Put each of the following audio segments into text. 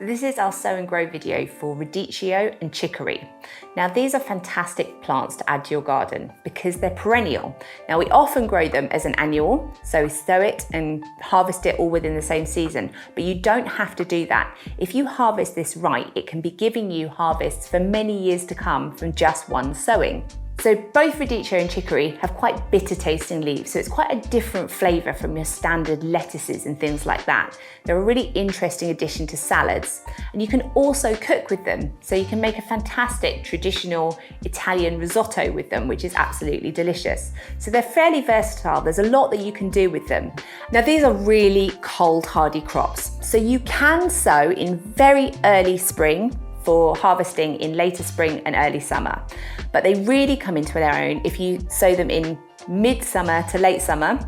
This is our sow and grow video for Radicchio and Chicory. Now these are fantastic plants to add to your garden because they're perennial. Now we often grow them as an annual, so we sow it and harvest it all within the same season, but you don't have to do that. If you harvest this right, it can be giving you harvests for many years to come from just one sowing. So both Radicchio and Chicory have quite bitter tasting leaves, so it's quite a different flavour from your standard lettuces and things like that. They're a really interesting addition to salads, and you can also cook with them. So you can make a fantastic traditional Italian risotto with them, which is absolutely delicious. So they're fairly versatile. There's a lot that you can do with them. Now these are really cold hardy crops, so you can sow in very early spring for harvesting in later spring and early summer. But they really come into their own if you sow them in mid-summer to late summer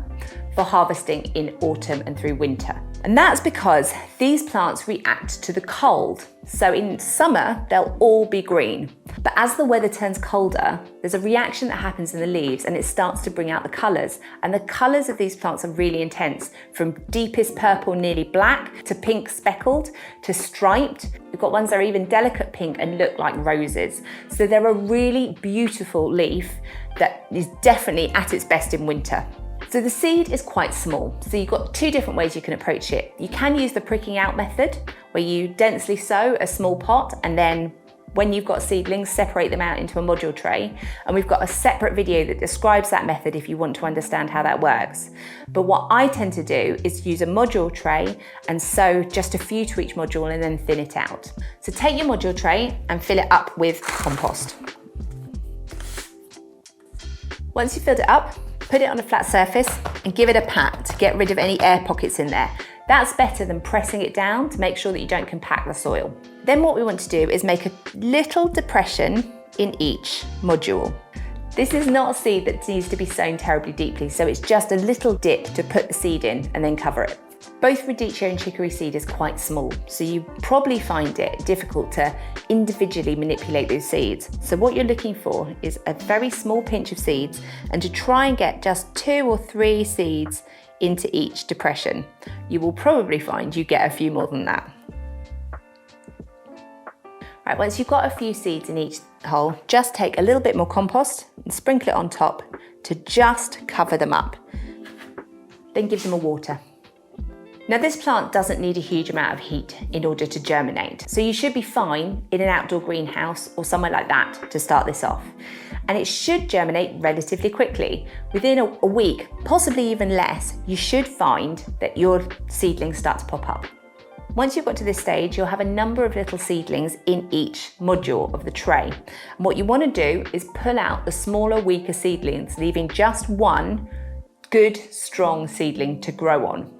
for harvesting in autumn and through winter. And that's because these plants react to the cold. So in summer, they'll all be green. But as the weather turns colder, there's a reaction that happens in the leaves and it starts to bring out the colours. And the colours of these plants are really intense, from deepest purple, nearly black, to pink speckled, to striped. We've got ones that are even delicate pink and look like roses. So they're a really beautiful leaf that is definitely at its best in winter. So the seed is quite small, so you've got two different ways you can approach it. You can use the pricking out method, where you densely sow a small pot and then when you've got seedlings, separate them out into a module tray. And we've got a separate video that describes that method if you want to understand how that works. But what I tend to do is use a module tray and sow just a few to each module and then thin it out. So take your module tray and fill it up with compost. Once you've filled it up, put it on a flat surface and give it a pat to get rid of any air pockets in there. That's better than pressing it down to make sure that you don't compact the soil. Then what we want to do is make a little depression in each module. This is not a seed that needs to be sown terribly deeply, so it's just a little dip to put the seed in and then cover it. Both Radicchio and Chicory seed is quite small, so you probably find it difficult to individually manipulate those seeds. So what you're looking for is a very small pinch of seeds and to try and get just 2 or 3 seeds into each depression. You will probably find you get a few more than that. Right, once you've got a few seeds in each hole, just take a little bit more compost and sprinkle it on top to just cover them up. Then give them a water. Now this plant doesn't need a huge amount of heat in order to germinate, so you should be fine in an outdoor greenhouse or somewhere like that to start this off. And it should germinate relatively quickly. Within a week, possibly even less, you should find that your seedlings start to pop up. Once you've got to this stage, you'll have a number of little seedlings in each module of the tray. And what you want to do is pull out the smaller, weaker seedlings, leaving just one good, strong seedling to grow on.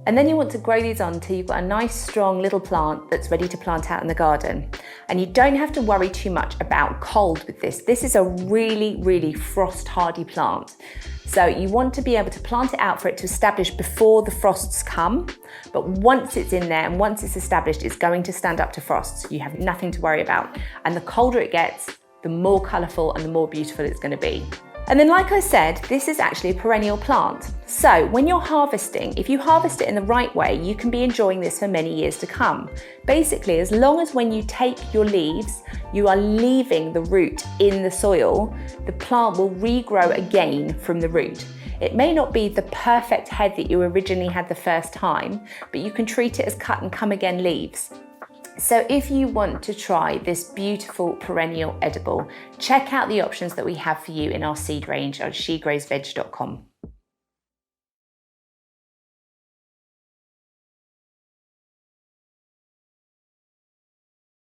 And then you want to grow these on until you've got a nice strong little plant that's ready to plant out in the garden. And you don't have to worry too much about cold with this. This is a really, really frost hardy plant. So you want to be able to plant it out for it to establish before the frosts come. But once it's in there and once it's established, it's going to stand up to frosts. You have nothing to worry about. And the colder it gets, the more colourful and the more beautiful it's going to be. And then, like I said, this is actually a perennial plant. So when you're harvesting, if you harvest it in the right way, you can be enjoying this for many years to come. Basically, as long as when you take your leaves, you are leaving the root in the soil, the plant will regrow again from the root. It may not be the perfect head that you originally had the first time, but you can treat it as cut and come again leaves. So if you want to try this beautiful perennial edible, check out the options that we have for you in our seed range on shegrowsveg.com.